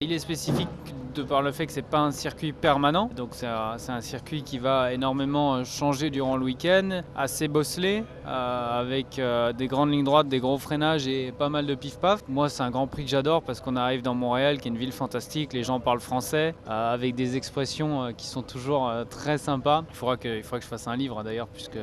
Il est spécifique de par le fait que c'est pas un circuit permanent, donc c'est un circuit qui va énormément changer durant le week-end, assez bosselé, avec des grandes lignes droites, des gros freinages et pas mal de pif-paf. Moi, c'est un Grand Prix que j'adore parce qu'on arrive dans Montréal, qui est une ville fantastique, les gens parlent français, avec des expressions qui sont toujours très sympas. Il faudra que je fasse un livre d'ailleurs, puisque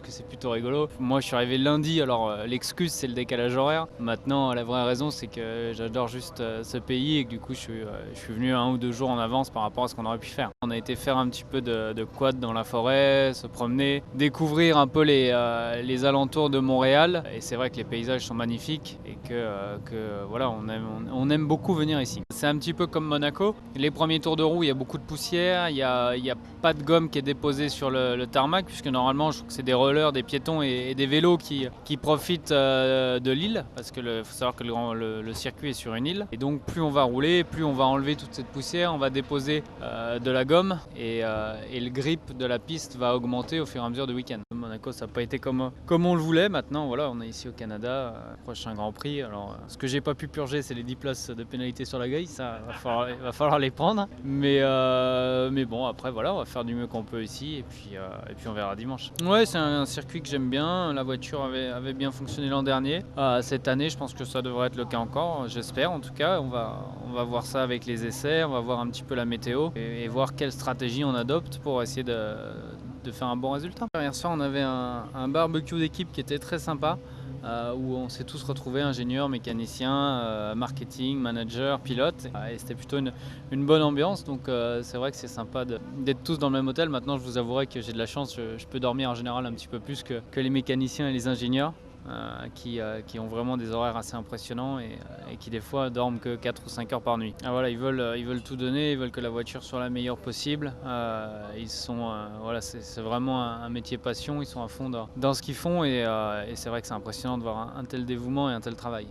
c'est plutôt rigolo. Moi, je suis arrivé lundi, alors l'excuse c'est le décalage horaire. Maintenant, la vraie raison c'est que j'adore juste ce pays et que du coup je suis venu 1 ou 2 jours en avance par rapport à ce qu'on aurait pu faire. On a été faire un petit peu de quad dans la forêt, se promener, découvrir un peu les alentours de Montréal. Et c'est vrai que les paysages sont magnifiques et que voilà, on aime beaucoup venir ici. C'est un petit peu comme Monaco. Les premiers tours de roue, il y a beaucoup de poussière, il y a pas de gomme qui est déposée sur le tarmac, puisque normalement je trouve que c'est des rollers, des piétons et des vélos qui profitent de l'île, parce que faut savoir que le circuit est sur une île. Et donc plus on va rouler, plus on va enlever toute cette poussière, on va déposer de la gomme et le grip de la piste va augmenter au fur et à mesure du week-end. Monaco, ça n'a pas été comme on le voulait. Maintenant, voilà, on est ici au Canada, prochain Grand Prix. Alors, ce que j'ai pas pu purger, c'est les 10 places de pénalité sur la grille. Ça, va falloir les prendre. Mais bon, après, voilà, on va faire du mieux qu'on peut ici et puis on verra dimanche. Ouais, c'est un circuit que j'aime bien. La voiture avait bien fonctionné l'an dernier. Cette année, je pense que ça devrait être le cas encore. J'espère, en tout cas. On va voir ça avec les essais. On va voir un petit peu la météo et voir quelle stratégie on adopte pour essayer de faire un bon résultat. Hier soir, on avait un barbecue d'équipe qui était très sympa, où on s'est tous retrouvés, ingénieurs, mécaniciens, marketing, managers, pilotes, et c'était plutôt une bonne ambiance. Donc c'est vrai que c'est sympa d'être tous dans le même hôtel. Maintenant, je vous avouerai que j'ai de la chance, je peux dormir en général un petit peu plus que les mécaniciens et les ingénieurs. Qui ont vraiment des horaires assez impressionnants et qui des fois dorment que 4 ou 5 heures par nuit. Voilà, ils veulent tout donner, ils veulent que la voiture soit la meilleure possible. Voilà, c'est vraiment un métier passion, ils sont à fond dans ce qu'ils font et c'est vrai que c'est impressionnant de voir un tel dévouement et un tel travail.